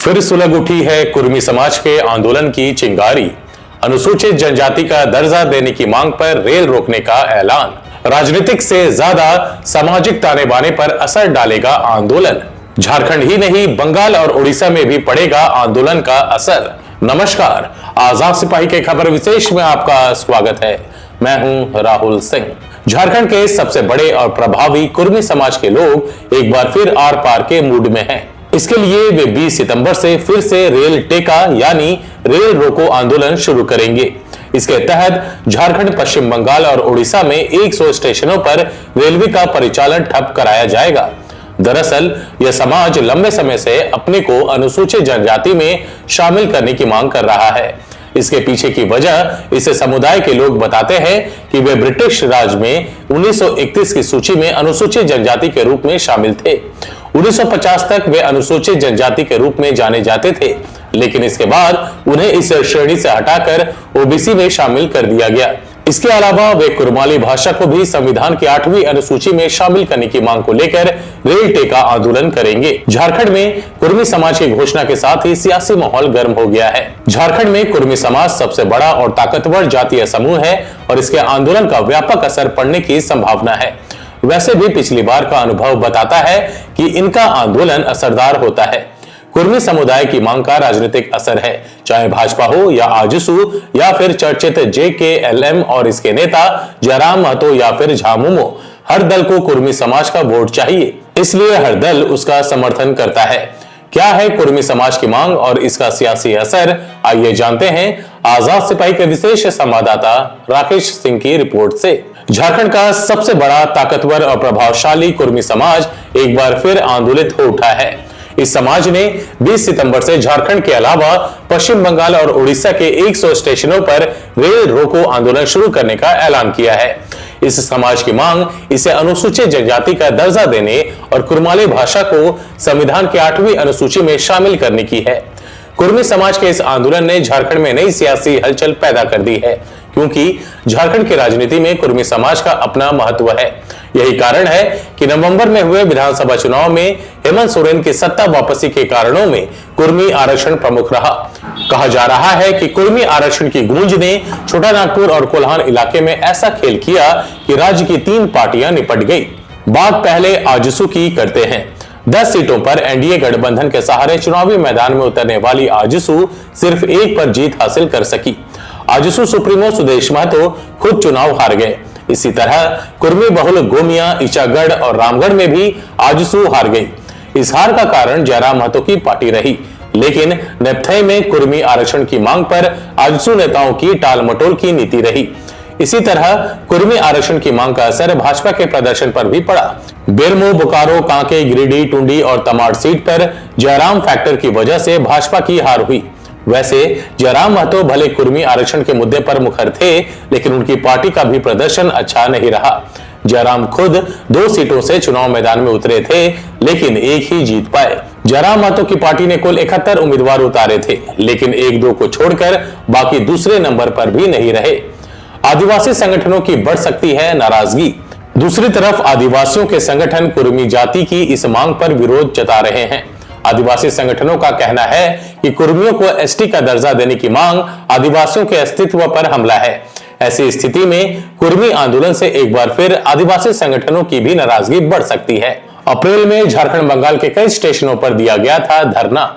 फिर सुलग उठी है कुर्मी समाज के आंदोलन की चिंगारी। अनुसूचित जनजाति का दर्जा देने की मांग पर रेल रोकने का ऐलान। राजनीतिक से ज्यादा सामाजिक ताने बाने पर असर डालेगा आंदोलन। झारखंड ही नहीं बंगाल और उड़ीसा में भी पड़ेगा आंदोलन का असर। नमस्कार, आजाद सिपाही के खबर विशेष में आपका स्वागत है। मैं हूं राहुल सिंह। झारखंड के सबसे बड़े और प्रभावी कुर्मी समाज के लोग एक बार फिर आर पार के मूड में हैं। इसके लिए वे 20 सितंबर से फिर से रेल टेका यानी रेल रोको आंदोलन शुरू करेंगे। इसके तहत झारखंड, पश्चिम बंगाल और उड़ीसा में 100 स्टेशनों पर रेलवे का परिचालन ठप कराया जाएगा। दरअसल यह समाज लंबे समय से अपने को अनुसूचित जनजाति में शामिल करने की मांग कर रहा है। इसके पीछे की वजह इस समुदाय के लोग बताते हैं कि वे ब्रिटिश राज में 1931 की सूची में अनुसूचित जनजाति के रूप में शामिल थे। 1950 तक वे अनुसूचित जनजाति के रूप में जाने जाते थे, लेकिन इसके बाद उन्हें इस श्रेणी से हटाकर ओबीसी में शामिल कर दिया गया। इसके अलावा वे कुरमाली भाषा को भी संविधान की 8वीं अनुसूची में शामिल करने की मांग को लेकर रेल टेका आंदोलन करेंगे। झारखंड में कुर्मी समाज की घोषणा के साथ ही सियासी माहौल गर्म हो गया है। झारखंड में कुर्मी समाज सबसे बड़ा और ताकतवर जातीय समूह है और इसके आंदोलन का व्यापक असर पड़ने की संभावना है। वैसे भी पिछली बार का अनुभव बताता है कि इनका आंदोलन असरदार होता है। कुर्मी समुदाय की मांग का राजनीतिक असर है, चाहे भाजपा हो या आजसू या फिर चर्चित जेकेएलएम और इसके नेता जयराम महतो या फिर झामुमो। हर दल को कुर्मी समाज का वोट चाहिए, इसलिए हर दल उसका समर्थन करता है। क्या है कुर्मी समाज की मांग और इसका सियासी असर, आइए जानते हैं आजाद सिपाही के विशेष संवाददाता राकेश सिंह की रिपोर्ट से। झारखंड का सबसे बड़ा, ताकतवर और प्रभावशाली कुर्मी समाज एक बार फिर आंदोलित हो उठा है। इस समाज ने 20 सितंबर से झारखंड के अलावा पश्चिम बंगाल और उड़ीसा के 100 स्टेशनों पर रेल रोको आंदोलन शुरू करने का ऐलान किया है। इस समाज की मांग इसे अनुसूचित जनजाति का दर्जा देने और कुरमाली भाषा को संविधान की 8वीं अनुसूची में शामिल करने की है। कुर्मी समाज के इस आंदोलन ने झारखंड में नई सियासी हलचल पैदा कर दी है, क्योंकि झारखंड की राजनीति में कुर्मी समाज का अपना महत्व है। यही कारण है कि नवंबर में हुए विधानसभा चुनाव में हेमंत सोरेन की सत्ता वापसी के कारणों में कुर्मी आरक्षण प्रमुख रहा। कहा जा रहा है कि कुर्मी आरक्षण की गूंज ने छोटा नागपुर और कोल्हान इलाके में ऐसा खेल किया कि राज्य की 3 पार्टियां निपट गई। बात पहले आजसू की करते हैं। 10 सीटों पर एनडीए गठबंधन के सहारे चुनावी मैदान में उतरने वाली आजसू सिर्फ 1 पर जीत हासिल कर सकी। आजसू सुप्रीमो सुदेश महतो खुद चुनाव हार गए। इसी तरह कुर्मी बहुल गोमिया, ईचागढ़ और रामगढ़ में भी आजसू हार गई। इस हार का कारण जयराम महतो की पार्टी रही, लेकिन नेपथ्य में कुर्मी आरक्षण की मांग पर आजसू नेताओं की टालमटोल की नीति रही। इसी तरह कुर्मी आरक्षण की मांग का असर भाजपा के प्रदर्शन पर भी पड़ा। बेरमो, बोकारो, कांके, गिरिडीह, टुंडी और तमाड़ सीट पर जयराम फैक्टर की वजह से भाजपा की हार हुई। वैसे जयराम महतो भले कुर्मी आरक्षण के मुद्दे पर मुखर थे, लेकिन उनकी पार्टी का भी प्रदर्शन अच्छा नहीं रहा। जयराम खुद 2 सीटों से चुनाव मैदान में उतरे थे, लेकिन एक ही जीत पाए। जयराम महतो की पार्टी ने कुल 71 उम्मीदवार उतारे थे, लेकिन 1-2 को छोड़कर बाकी दूसरे नंबर पर भी नहीं रहे। आदिवासी संगठनों की बढ़ सकती है नाराजगी। दूसरी तरफ आदिवासियों के संगठन कुर्मी जाति की इस मांग पर विरोध जता रहे हैं। आदिवासी संगठनों का कहना है कि कुर्मियों को एसटी का दर्जा देने की मांग आदिवासियों के अस्तित्व पर हमला है। ऐसी स्थिति में कुर्मी आंदोलन से एक बार फिर आदिवासी संगठनों की भी नाराजगी बढ़ सकती है। अप्रैल में झारखंड, बंगाल के कई स्टेशनों पर दिया गया था धरना।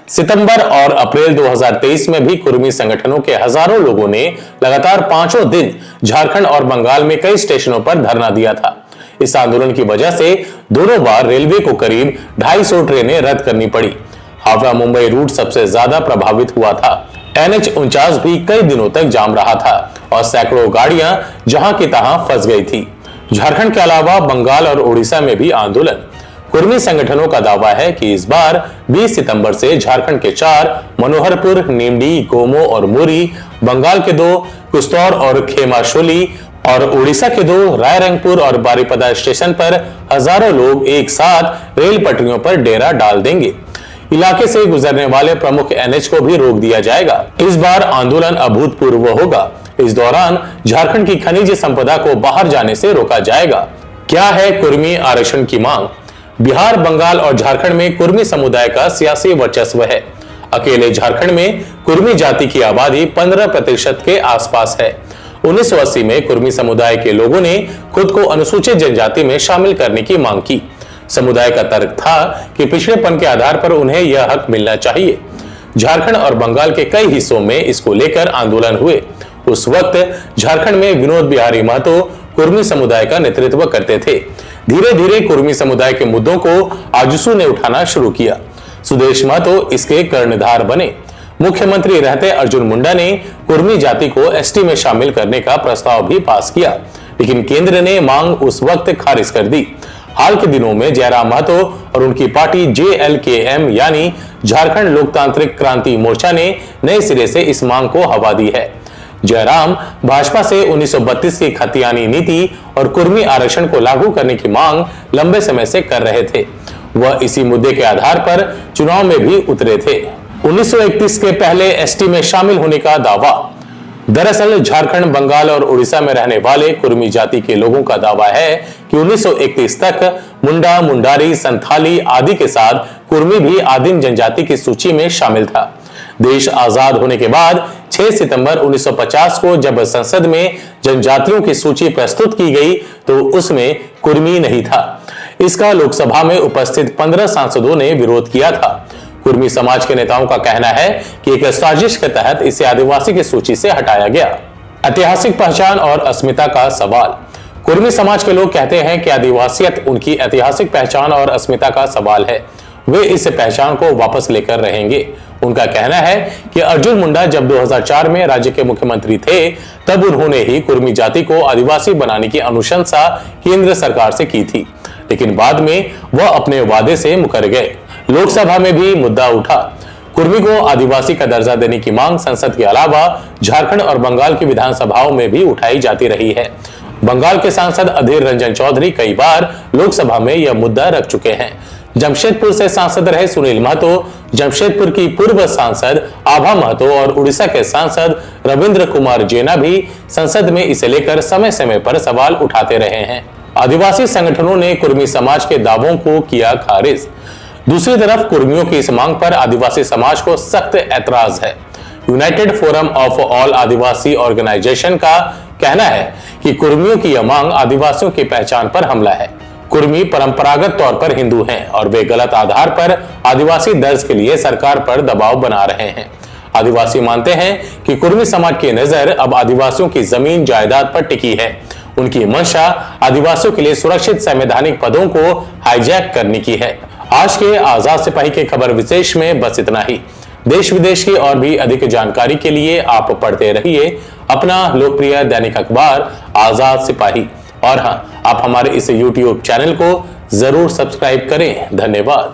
सितंबर और अप्रैल 2023 में भी कुर्मी संगठनों के हजारों लोगों ने लगातार 5 दिन झारखंड और बंगाल में कई स्टेशनों पर धरना दिया था। इस आंदोलन की वजह से दोनों बार रेलवे को करीब 250 ट्रेनें रद्द करनी पड़ी। हावड़ा मुंबई रूट सबसे ज्यादा प्रभावित हुआ था। NH49 भी कई दिनों तक जाम रहा था और सैकड़ों गाड़ियां जहां की तहां फंस गई थी। झारखंड के अलावा बंगाल और उड़ीसा में भी आंदोलन। कुर्मी संगठनों का दावा है कि इस बार 20 सितंबर से झारखंड के 4 मनोहरपुर, नीमडी, गोमो और मुरी, बंगाल के 2 कुस्तौर और खेमाशोली और उड़ीसा के 2 रायरंगपुर और बारीपदा स्टेशन पर हजारों लोग एक साथ रेल पटरियों पर डेरा डाल देंगे। इलाके से गुजरने वाले प्रमुख NH को भी रोक दिया जाएगा। इस बार आंदोलन अभूतपूर्व होगा। इस दौरान झारखंड की खनिज संपदा को बाहर जाने से रोका जाएगा। क्या है कुर्मी आरक्षण की मांग? बिहार, बंगाल और झारखंड में कुर्मी समुदाय का सियासी वर्चस्व है। अकेले झारखंड में कुर्मी जाति की आबादी 15% के आसपास है। 1980 में कुर्मी समुदाय के लोगों ने खुद को अनुसूचित जनजाति में शामिल करने की मांग की। समुदाय का तर्क था कि पिछड़ेपन के आधार पर उन्हें यह हक मिलना चाहिए। झारखंड और बंगाल के कई हिस्सों में इसको लेकर आंदोलन हुए। उस वक्त झारखंड में विनोद बिहारी महतो कुर्मी समुदाय का नेतृत्व करते थे। धीरे धीरे कुर्मी समुदाय के मुद्दों को आजसू ने उठाना शुरू किया। सुदेश महतो इसके कर्णधार बने। मुख्यमंत्री रहते अर्जुन मुंडा ने कुर्मी जाति को एसटी में शामिल करने का प्रस्ताव भी पास किया, लेकिन केंद्र ने मांग उस वक्त खारिज कर दी। हाल के दिनों में जयराम महतो और उनकी पार्टी JLKM यानी झारखंड लोकतांत्रिक क्रांति मोर्चा ने नए सिरे से इस मांग को हवा दी है। जयराम भाजपा से 1932 की खतियानी नीति और कुर्मी आरक्षण को लागू करने की मांग लंबे समय से कर रहे थे। वह इसी मुद्दे के आधार पर चुनाव में भी उतरे थे। 1931 के पहले एसटी में शामिल होने का दावा। दरअसल झारखंड, बंगाल और उड़ीसा में रहने वाले कुर्मी जाति के लोगों का दावा है कि 1931 तक मुंडा, मुंडारी, संथाली आदि के साथ कुर्मी भी आदिम जनजाति की सूची में शामिल था। देश आजाद होने के बाद 6 सितंबर 1950 को जब संसद में जनजातियों की सूची प्रस्तुत की गई तो उसमें कुर्मी नहीं था। इसका लोकसभा में उपस्थित 15 सांसदों ने विरोध किया था। कुर्मी समाज के नेताओं का कहना है कि एक साजिश के तहत इसे आदिवासी की सूची से हटाया गया। ऐतिहासिक पहचान और अस्मिता का सवाल। कुर्मी समाज के लोग कहते हैं कि आदिवासियत उनकी ऐतिहासिक पहचान और अस्मिता का सवाल है। वे इस पहचान को वापस लेकर रहेंगे। उनका कहना है कि अर्जुन मुंडा जब 2004 में राज्य के मुख्यमंत्री थे, तब उन्होंने ही कुर्मी जाति को आदिवासी बनाने की अनुशंसा केंद्र सरकार से की थी, लेकिन बाद में वह अपने वादे से मुकर गए। लोकसभा में भी मुद्दा उठा। कुर्मी को आदिवासी का दर्जा देने की मांग संसद के अलावा झारखंड और बंगाल की विधानसभाओं में भी उठाई जाती रही है। बंगाल के सांसद अधीर रंजन चौधरी कई बार लोकसभा में यह मुद्दा रख चुके हैं। जमशेदपुर से सांसद रहे सुनील महतो, जमशेदपुर की पूर्व सांसद आभा महतो और उड़ीसा के सांसद रविंद्र कुमार जेना भी संसद में इसे लेकर समय समय पर सवाल उठाते रहे हैं। आदिवासी संगठनों ने कुर्मी समाज के दावों को किया खारिज। दूसरी तरफ कुर्मियों की इस मांग पर आदिवासी समाज को सख्त ऐतराज है। United Forum of All Adivasi Organisation का कहना है कि कुर्मियों की यह मांग आदिवासियों की पहचान पर हमला है। कुर्मी परंपरागत तौर पर हिंदू हैं और वे गलत आधार पर आदिवासी दर्ज के लिए सरकार पर दबाव बना रहे हैं। आदिवासी मानते हैं कि कुर्मी समाज की नजर अब आदिवासियों की जमीन जायदाद पर टिकी है। उनकी मंशा आदिवासियों के लिए सुरक्षित संवैधानिक पदों को हाईजैक करने की है। आज के आजाद सिपाही के खबर विशेष में बस इतना ही। देश विदेश की और भी अधिक जानकारी के लिए आप पढ़ते रहिए अपना लोकप्रिय दैनिक अखबार आजाद सिपाही। और हाँ, आप हमारे इस YouTube चैनल को जरूर सब्सक्राइब करें। धन्यवाद।